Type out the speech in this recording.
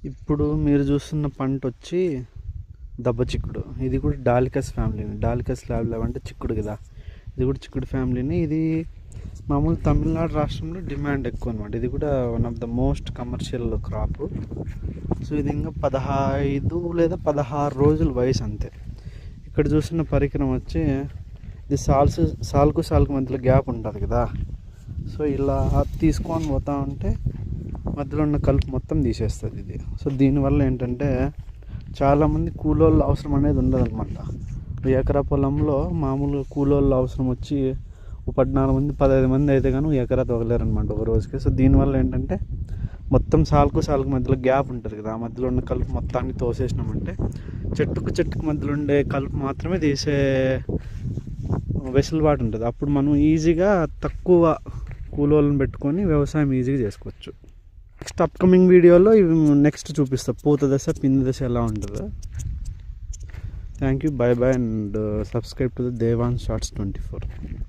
ఇప్పుడు మీరు చూస్తున్న పంట వచ్చి దెబ్బ చిక్కుడు. ఇది కూడా డాలికస్ ఫ్యామిలీని. డాలికస్ ల్యాబ్ అంటే చిక్కుడు కదా, ఇది కూడా చిక్కుడు ఫ్యామిలీని. ఇది మామూలు తమిళనాడు రాష్ట్రంలో డిమాండ్ ఎక్కువ అనమాట. ఇది కూడా one of the most commercial crop. So ఇది ఇంకా 15 లేదా 16 రోజుల వయసు అంతే. ఇక్కడ చూస్తున్న పరికరం వచ్చి ఇది సాల్కు మధ్యలో గ్యాప్ ఉంటుంది కదా, సో ఇలా తీసుకొని పోతా ఉంటే మధ్యలో ఉన్న కలుపు మొత్తం తీసేస్తుంది ఇది. సో దీనివల్ల ఏంటంటే చాలామంది కూలోళ్ళు అవసరం అనేది ఉండదన్నమాట. ఎకరా పొలంలో మామూలుగా కూలోళ్ళు అవసరం వచ్చి 14 మంది 15 మంది అయితే కానీ ఎకరా తొగలేరనమాట ఒక రోజుకి. సో దీనివల్ల ఏంటంటే మొత్తం సాల్కు మధ్యలో గ్యాప్ ఉంటుంది కదా, ఆ మధ్యలో ఉన్న కలుపు మొత్తాన్ని తోసేసినామంటే చెట్టుకు మధ్యలో ఉండే కలుపు మాత్రమే తీసే వెసులుబాటు ఉంటుంది. అప్పుడు మనం ఈజీగా తక్కువ కూలోళ్ళని పెట్టుకొని వ్యవసాయం ఈజీగా చేసుకోవచ్చు. నెక్స్ట్ అప్కమింగ్ వీడియోలో నెక్స్ట్ చూపిస్తా పూత దశ పిండి దశ ఎలా ఉంటుందో. Thank you, bye and subscribe to the Devan shorts 24.